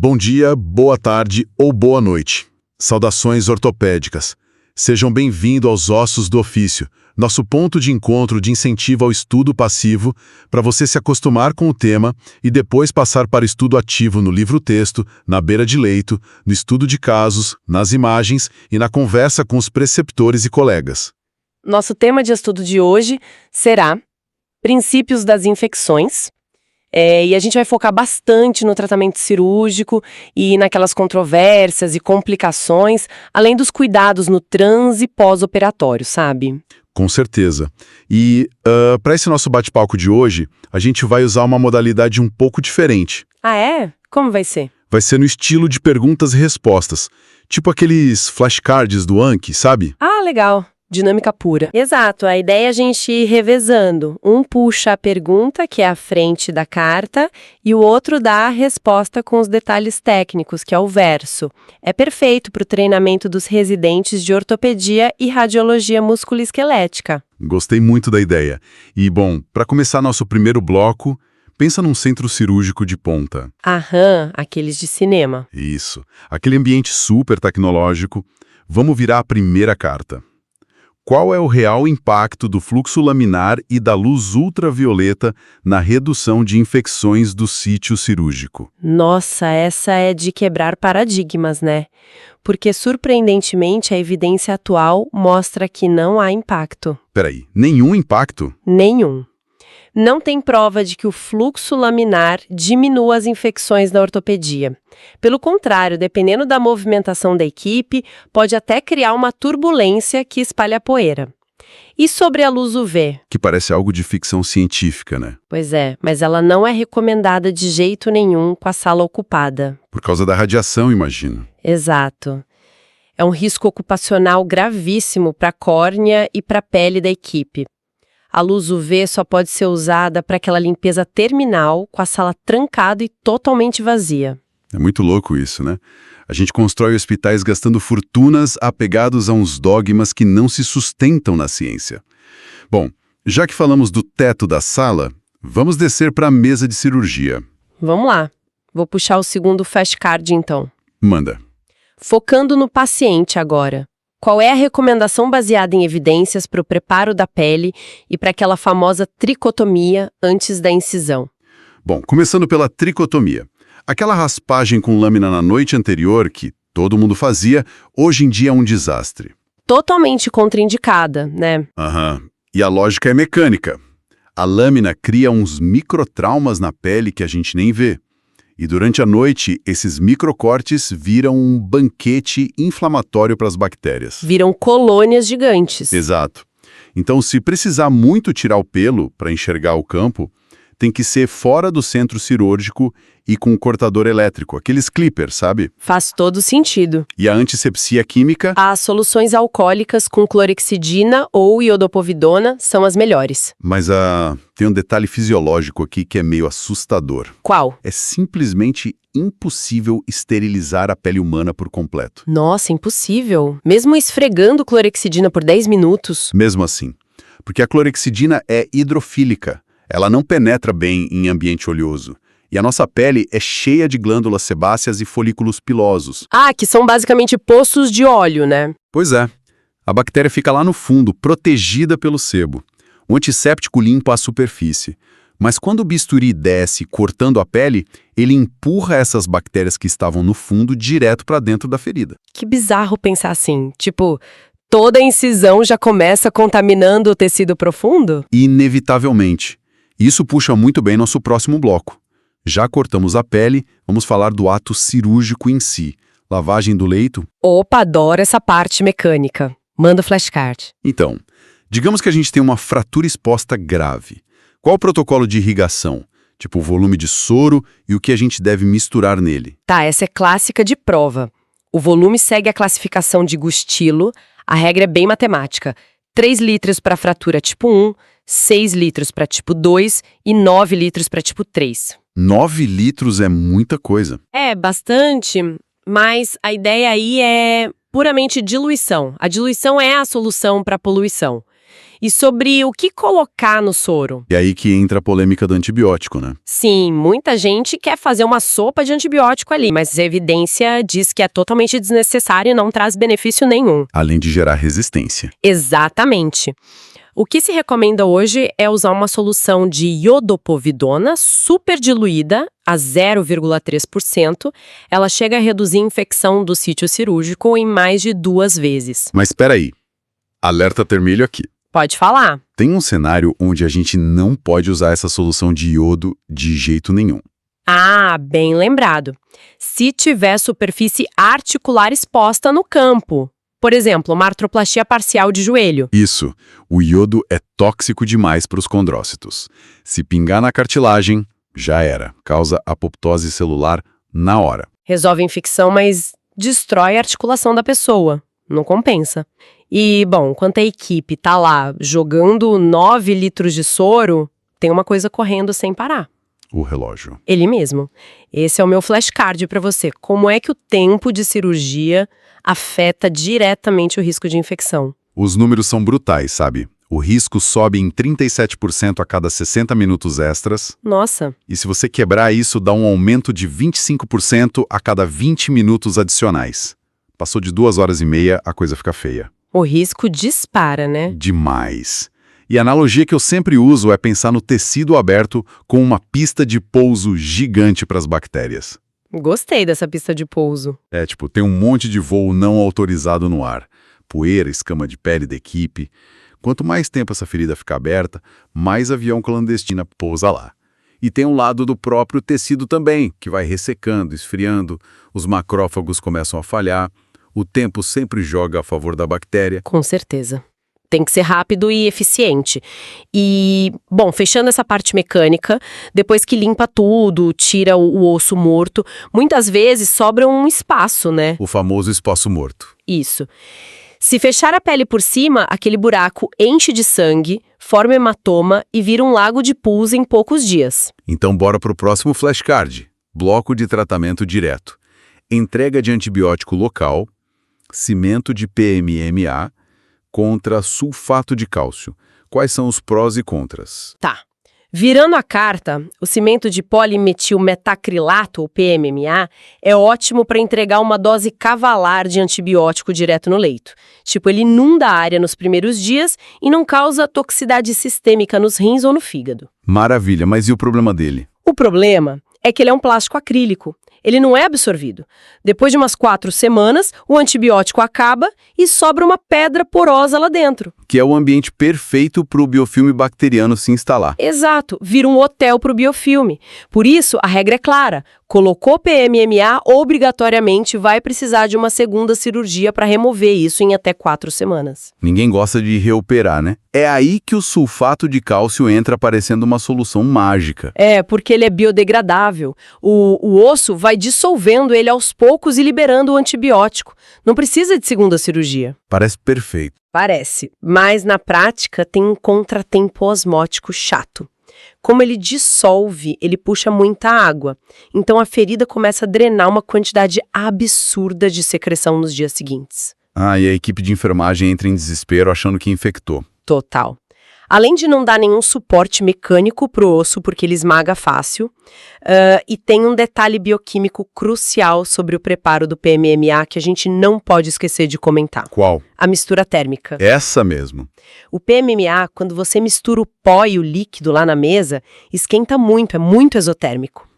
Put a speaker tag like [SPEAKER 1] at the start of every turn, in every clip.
[SPEAKER 1] Bom dia, boa tarde ou boa noite. Saudações ortopédicas. Sejam bem-vindos aos Ossos do Ofício, nosso ponto de encontro de incentivo ao estudo passivo para você se acostumar com o tema e depois passar para o estudo ativo no livro-texto, na beira de leito, no estudo de casos, nas imagens e na conversa com os preceptores e colegas.
[SPEAKER 2] Nosso tema de estudo de hoje será Princípios das Infecções. E a gente vai focar bastante no tratamento cirúrgico e naquelas controvérsias e complicações, além dos cuidados no transe pós-operatório, sabe?
[SPEAKER 1] Com certeza. E para esse nosso bate-papo de hoje, a gente vai usar uma modalidade um pouco diferente.
[SPEAKER 2] Ah, é? Como vai ser?
[SPEAKER 1] Vai ser no estilo de perguntas e respostas, tipo aqueles flashcards do Anki, sabe?
[SPEAKER 2] Ah, legal. Dinâmica pura. Exato, a ideia é a gente ir revezando. Um puxa a pergunta, que é a frente da carta, e o outro dá a resposta com os detalhes técnicos, que é o verso. É perfeito para o treinamento dos residentes de ortopedia e radiologia musculoesquelética.
[SPEAKER 1] Gostei muito da ideia. E, bom, para começar nosso primeiro bloco, pensa num centro cirúrgico de ponta.
[SPEAKER 2] Aham, aqueles de cinema.
[SPEAKER 1] Isso, aquele ambiente super tecnológico. Vamos virar a primeira carta. Qual é o real impacto do fluxo laminar e da luz ultravioleta na redução de infecções do sítio cirúrgico?
[SPEAKER 2] Nossa, essa é de quebrar paradigmas, né? Porque, surpreendentemente, a evidência atual mostra que não há impacto.
[SPEAKER 1] Peraí, nenhum impacto?
[SPEAKER 2] Nenhum. Não tem prova de que o fluxo laminar diminua as infecções na ortopedia. Pelo contrário, dependendo da movimentação da equipe, pode até criar uma turbulência que espalha poeira. E sobre a luz UV?
[SPEAKER 1] Que parece algo de ficção científica, né?
[SPEAKER 2] Pois é, mas ela não é recomendada de jeito nenhum com a sala ocupada.
[SPEAKER 1] Por causa da radiação, imagino.
[SPEAKER 2] Exato. É um risco ocupacional gravíssimo para a córnea e para a pele da equipe. A luz UV só pode ser usada para aquela limpeza terminal, com a sala trancada e totalmente vazia.
[SPEAKER 1] É muito louco isso, né? A gente constrói hospitais gastando fortunas apegados a uns dogmas que não se sustentam na ciência. Bom, já que falamos do teto da sala, vamos descer para a mesa de cirurgia.
[SPEAKER 2] Vamos lá. Vou puxar o segundo flashcard, então.
[SPEAKER 1] Manda.
[SPEAKER 2] Focando no paciente agora. Qual é a recomendação baseada em evidências para o preparo da pele e para aquela famosa tricotomia antes da incisão?
[SPEAKER 1] Bom, começando pela tricotomia. Aquela raspagem com lâmina na noite anterior, que todo mundo fazia, hoje em dia é um desastre.
[SPEAKER 2] Totalmente contraindicada, né?
[SPEAKER 1] Aham. E a lógica é mecânica. A lâmina cria uns microtraumas na pele que a gente nem vê. E durante a noite, esses microcortes viram um banquete inflamatório para as bactérias.
[SPEAKER 2] Viram colônias gigantes.
[SPEAKER 1] Exato. Então, se precisar muito tirar o pelo para enxergar o campo, tem que ser fora do centro cirúrgico e com um cortador elétrico, aqueles clippers, sabe?
[SPEAKER 2] Faz todo sentido.
[SPEAKER 1] E a antisepsia química?
[SPEAKER 2] As soluções alcoólicas com clorexidina ou iodopovidona são as melhores.
[SPEAKER 1] Mas tem um detalhe fisiológico aqui que é meio assustador.
[SPEAKER 2] Qual?
[SPEAKER 1] É simplesmente impossível esterilizar a pele humana por completo.
[SPEAKER 2] Nossa, impossível. Mesmo esfregando clorexidina por 10 minutos?
[SPEAKER 1] Mesmo assim. Porque a clorexidina é hidrofílica. Ela não penetra bem em ambiente oleoso. E a nossa pele é cheia de glândulas sebáceas e folículos pilosos.
[SPEAKER 2] Ah, que são basicamente poços de óleo, né?
[SPEAKER 1] Pois é. A bactéria fica lá no fundo, protegida pelo sebo. O antisséptico limpa a superfície. Mas quando o bisturi desce, cortando a pele, ele empurra essas bactérias que estavam no fundo direto para dentro da ferida.
[SPEAKER 2] Que bizarro pensar assim. Tipo, toda incisão já começa contaminando o tecido profundo?
[SPEAKER 1] Inevitavelmente. Isso puxa muito bem nosso próximo bloco. Já cortamos a pele, vamos falar do ato cirúrgico em si. Lavagem do leito.
[SPEAKER 2] Opa, adoro essa parte mecânica. Manda o flashcard.
[SPEAKER 1] Então, digamos que a gente tem uma fratura exposta grave. Qual o protocolo de irrigação? Tipo o volume de soro e o que a gente deve misturar nele.
[SPEAKER 2] Tá, essa é clássica de prova. O volume segue a classificação de Gustilo. A regra é bem matemática. 3 litros para fratura tipo 1, 6 litros para tipo 2 e 9 litros para tipo 3.
[SPEAKER 1] 9 litros é muita coisa.
[SPEAKER 2] É, bastante, mas a ideia aí é puramente diluição. A diluição é a solução para a poluição. E sobre o que colocar no soro?
[SPEAKER 1] É aí que entra a polêmica do antibiótico, né?
[SPEAKER 2] Sim, muita gente quer fazer uma sopa de antibiótico ali, mas a evidência diz que é totalmente desnecessário e não traz benefício nenhum.
[SPEAKER 1] Além de gerar resistência.
[SPEAKER 2] Exatamente. O que se recomenda hoje é usar uma solução de iodopovidona super diluída a 0,3%. Ela chega a reduzir a infecção do sítio cirúrgico em mais de 2 vezes.
[SPEAKER 1] Mas espera aí. Alerta vermelho aqui.
[SPEAKER 2] Pode falar.
[SPEAKER 1] Tem um cenário onde a gente não pode usar essa solução de iodo de jeito nenhum.
[SPEAKER 2] Ah, bem lembrado. Se tiver superfície articular exposta no campo. Por exemplo, uma artroplastia parcial de joelho.
[SPEAKER 1] Isso. O iodo é tóxico demais para os condrócitos. Se pingar na cartilagem, já era. Causa apoptose celular na hora.
[SPEAKER 2] Resolve a infecção, mas destrói a articulação da pessoa. Não compensa. E, bom, quanto a equipe tá lá jogando 9 litros de soro, tem uma coisa correndo sem parar.
[SPEAKER 1] O relógio.
[SPEAKER 2] Ele mesmo. Esse é o meu flashcard para você. Como é que o tempo de cirurgia afeta diretamente o risco de infecção?
[SPEAKER 1] Os números são brutais, sabe? O risco sobe em 37% a cada 60 minutos extras.
[SPEAKER 2] Nossa.
[SPEAKER 1] E se você quebrar isso, dá um aumento de 25% a cada 20 minutos adicionais. Passou de 2 horas e meia, a coisa fica feia.
[SPEAKER 2] O risco dispara, né?
[SPEAKER 1] Demais. E a analogia que eu sempre uso é pensar no tecido aberto com uma pista de pouso gigante para as bactérias.
[SPEAKER 2] Gostei dessa pista de pouso.
[SPEAKER 1] Tem um monte de voo não autorizado no ar. Poeira, escama de pele da equipe. Quanto mais tempo essa ferida ficar aberta, mais avião clandestino pousa lá. E tem um lado do próprio tecido também, que vai ressecando, esfriando, os macrófagos começam a falhar, o tempo sempre joga a favor da bactéria.
[SPEAKER 2] Com certeza. Tem que ser rápido e eficiente. E, bom, fechando essa parte mecânica, depois que limpa tudo, tira o osso morto, muitas vezes sobra um espaço, né?
[SPEAKER 1] O famoso espaço morto.
[SPEAKER 2] Isso. Se fechar a pele por cima, aquele buraco enche de sangue, forma hematoma e vira um lago de pus em poucos dias.
[SPEAKER 1] Então bora pro próximo flashcard. Bloco de tratamento direto. Entrega de antibiótico local, cimento de PMMA, contra sulfato de cálcio. Quais são os prós e contras?
[SPEAKER 2] Tá. Virando a carta, o cimento de polimetilmetacrilato, ou PMMA, é ótimo para entregar uma dose cavalar de antibiótico direto no leito. Ele inunda a área nos primeiros dias e não causa toxicidade sistêmica nos rins ou no fígado.
[SPEAKER 1] Maravilha, mas e o problema dele?
[SPEAKER 2] O problema é que ele é um plástico acrílico. Ele não é absorvido. Depois de umas 4 semanas, o antibiótico acaba e sobra uma pedra porosa lá dentro.
[SPEAKER 1] Que é o ambiente perfeito para o biofilme bacteriano se instalar.
[SPEAKER 2] Exato, vira um hotel para o biofilme. Por isso, a regra é clara. Colocou PMMA, obrigatoriamente vai precisar de uma segunda cirurgia para remover isso em até 4 semanas.
[SPEAKER 1] Ninguém gosta de reoperar, né? É aí que o sulfato de cálcio entra parecendo uma solução mágica.
[SPEAKER 2] É, porque ele é biodegradável. O osso vai dissolvendo ele aos poucos e liberando o antibiótico. Não precisa de segunda cirurgia.
[SPEAKER 1] Parece perfeito.
[SPEAKER 2] Parece, mas na prática tem um contratempo osmótico chato. Como ele dissolve, ele puxa muita água. Então a ferida começa a drenar uma quantidade absurda de secreção nos dias seguintes.
[SPEAKER 1] E a equipe de enfermagem entra em desespero achando que infectou.
[SPEAKER 2] Total. Além de não dar nenhum suporte mecânico pro osso, porque ele esmaga fácil, e tem um detalhe bioquímico crucial sobre o preparo do PMMA que a gente não pode esquecer de comentar.
[SPEAKER 1] Qual?
[SPEAKER 2] A mistura térmica.
[SPEAKER 1] Essa mesmo.
[SPEAKER 2] O PMMA, quando você mistura o pó e o líquido lá na mesa, esquenta muito, é muito exotérmico.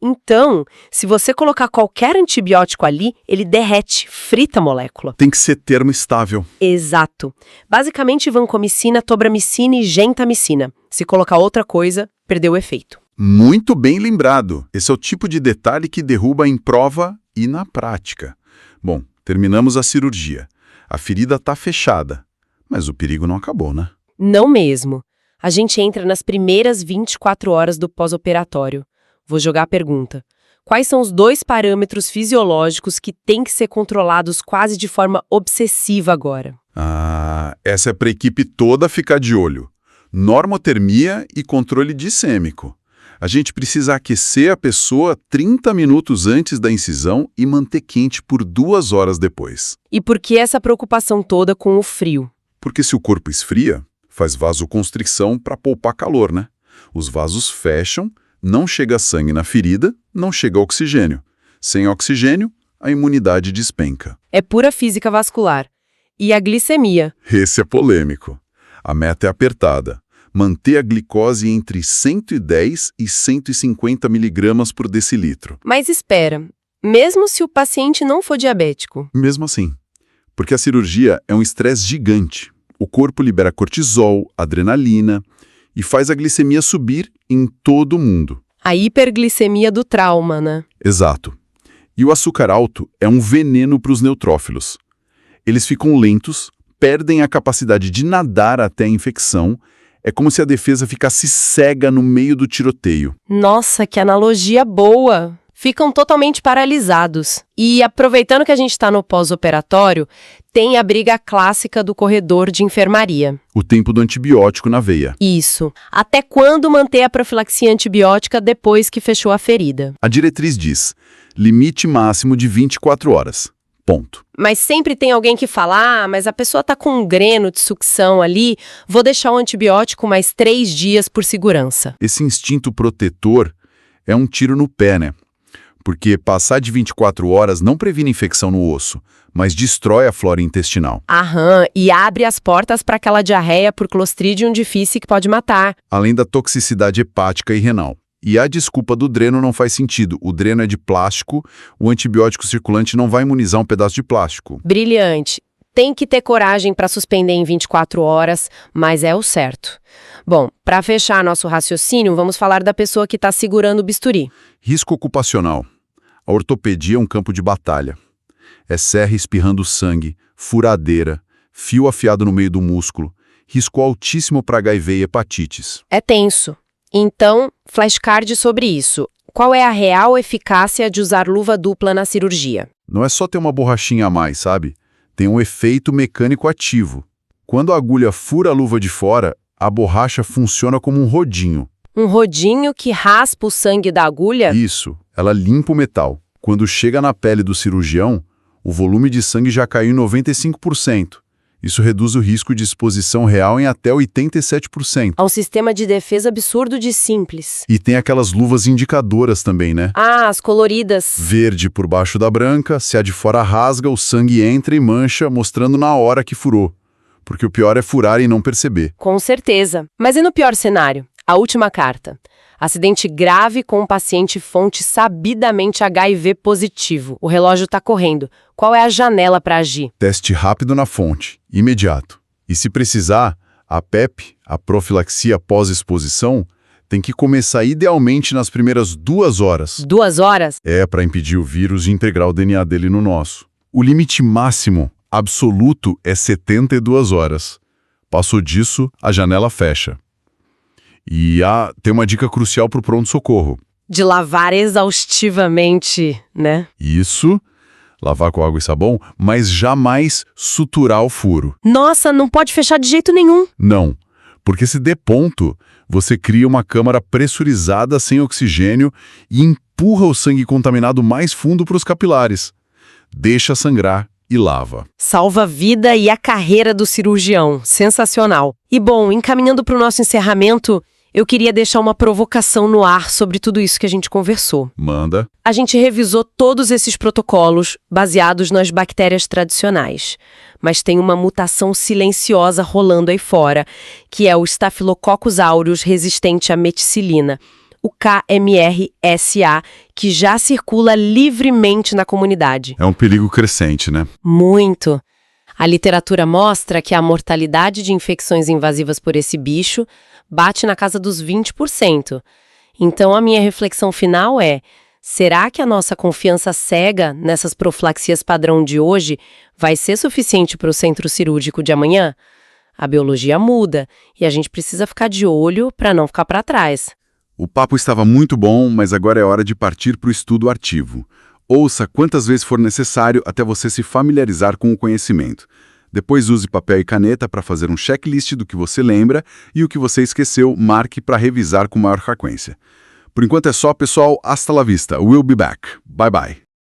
[SPEAKER 2] Então, se você colocar qualquer antibiótico ali, ele derrete, frita a molécula.
[SPEAKER 1] Tem que ser termo estável.
[SPEAKER 2] Exato. Basicamente, vancomicina, tobramicina e gentamicina. Se colocar outra coisa, perdeu o efeito.
[SPEAKER 1] Muito bem lembrado. Esse é o tipo de detalhe que derruba em prova e na prática. Bom, terminamos a cirurgia. A ferida está fechada, mas o perigo não acabou, né?
[SPEAKER 2] Não mesmo. A gente entra nas primeiras 24 horas do pós-operatório. Vou jogar a pergunta. Quais são os 2 parâmetros fisiológicos que têm que ser controlados quase de forma obsessiva agora?
[SPEAKER 1] Essa é para a equipe toda ficar de olho. Normotermia e controle dissêmico. A gente precisa aquecer a pessoa 30 minutos antes da incisão e manter quente por 2 horas depois.
[SPEAKER 2] E por que essa preocupação toda com o frio?
[SPEAKER 1] Porque se o corpo esfria, Faz vasoconstricção para poupar calor, né? Os vasos fecham, não chega sangue na ferida, não chega oxigênio. Sem oxigênio, a imunidade despenca.
[SPEAKER 2] É pura física vascular. E a glicemia?
[SPEAKER 1] Esse é polêmico. A meta é apertada. Manter a glicose entre 110 e 150 miligramas por decilitro.
[SPEAKER 2] Mas espera, mesmo se o paciente não for diabético?
[SPEAKER 1] Mesmo assim. Porque a cirurgia é um estresse gigante. O corpo libera cortisol, adrenalina e faz a glicemia subir em todo mundo.
[SPEAKER 2] A hiperglicemia do trauma, né?
[SPEAKER 1] Exato. E o açúcar alto é um veneno para os neutrófilos. Eles ficam lentos, perdem a capacidade de nadar até a infecção. É como se a defesa ficasse cega no meio do tiroteio.
[SPEAKER 2] Nossa, que analogia boa! Ficam totalmente paralisados. E aproveitando que a gente está no pós-operatório, tem a briga clássica do corredor de enfermaria.
[SPEAKER 1] O tempo do antibiótico na veia.
[SPEAKER 2] Isso. Até quando manter a profilaxia antibiótica depois que fechou a ferida?
[SPEAKER 1] A diretriz diz, limite máximo de 24 horas. Ponto.
[SPEAKER 2] Mas sempre tem alguém que fala, mas a pessoa está com um greno de sucção ali, vou deixar o antibiótico mais 3 dias por segurança.
[SPEAKER 1] Esse instinto protetor é um tiro no pé, né? Porque passar de 24 horas não previne infecção no osso, mas destrói a flora intestinal.
[SPEAKER 2] Aham, e abre as portas para aquela diarreia por Clostridium difficile que pode matar.
[SPEAKER 1] Além da toxicidade hepática e renal. E a desculpa do dreno não faz sentido. O dreno é de plástico, o antibiótico circulante não vai imunizar um pedaço de plástico.
[SPEAKER 2] Brilhante. Tem que ter coragem para suspender em 24 horas, mas é o certo. Bom, para fechar nosso raciocínio, vamos falar da pessoa que está segurando o bisturi.
[SPEAKER 1] Risco ocupacional. A ortopedia é um campo de batalha. É serra espirrando sangue, furadeira, fio afiado no meio do músculo, risco altíssimo para HIV e hepatites.
[SPEAKER 2] É tenso. Então, flashcard sobre isso. Qual é a real eficácia de usar luva dupla na cirurgia?
[SPEAKER 1] Não é só ter uma borrachinha a mais, sabe? Tem um efeito mecânico ativo. Quando a agulha fura a luva de fora, a borracha funciona como um rodinho.
[SPEAKER 2] Um rodinho que raspa o sangue da agulha?
[SPEAKER 1] Isso, ela limpa o metal. Quando chega na pele do cirurgião, o volume de sangue já caiu em 95%. Isso reduz o risco de exposição real em até 87%.
[SPEAKER 2] É um sistema de defesa absurdo de simples.
[SPEAKER 1] E tem aquelas luvas indicadoras também, né?
[SPEAKER 2] Ah, as coloridas.
[SPEAKER 1] Verde por baixo da branca, se a de fora rasga, o sangue entra e mancha, mostrando na hora que furou. Porque o pior é furar e não perceber.
[SPEAKER 2] Com certeza. Mas e no pior cenário? A última carta. Acidente grave com um paciente fonte sabidamente HIV positivo. O relógio está correndo. Qual é a janela para agir?
[SPEAKER 1] Teste rápido na fonte, imediato. E se precisar, a PEP, a profilaxia pós-exposição, tem que começar idealmente nas primeiras 2 horas.
[SPEAKER 2] 2 horas?
[SPEAKER 1] É, para impedir o vírus de integrar o DNA dele no nosso. O limite máximo, absoluto, é 72 horas. Passou disso, a janela fecha. E tem uma dica crucial para o pronto-socorro.
[SPEAKER 2] De lavar exaustivamente, né?
[SPEAKER 1] Isso, lavar com água e sabão, mas jamais suturar o furo.
[SPEAKER 2] Nossa, não pode fechar de jeito nenhum.
[SPEAKER 1] Não, porque se der ponto, você cria uma câmara pressurizada sem oxigênio e empurra o sangue contaminado mais fundo para os capilares. Deixa sangrar e lava.
[SPEAKER 2] Salva a vida e a carreira do cirurgião. Sensacional. E bom, encaminhando para o nosso encerramento, eu queria deixar uma provocação no ar sobre tudo isso que a gente conversou.
[SPEAKER 1] Manda.
[SPEAKER 2] A gente revisou todos esses protocolos baseados nas bactérias tradicionais. Mas tem uma mutação silenciosa rolando aí fora, que é o Staphylococcus aureus resistente à meticilina, o KMR-SA, que já circula livremente na comunidade.
[SPEAKER 1] É um perigo crescente, né?
[SPEAKER 2] Muito. A literatura mostra que a mortalidade de infecções invasivas por esse bicho bate na casa dos 20%. Então, a minha reflexão final é: será que a nossa confiança cega nessas profilaxias padrão de hoje vai ser suficiente para o centro cirúrgico de amanhã? A biologia muda e a gente precisa ficar de olho para não ficar para trás.
[SPEAKER 1] O papo estava muito bom, mas agora é hora de partir para o estudo ativo. Ouça quantas vezes for necessário até você se familiarizar com o conhecimento. Depois use papel e caneta para fazer um checklist do que você lembra e o que você esqueceu, marque para revisar com maior frequência. Por enquanto é só, pessoal. Hasta la vista. We'll be back. Bye bye.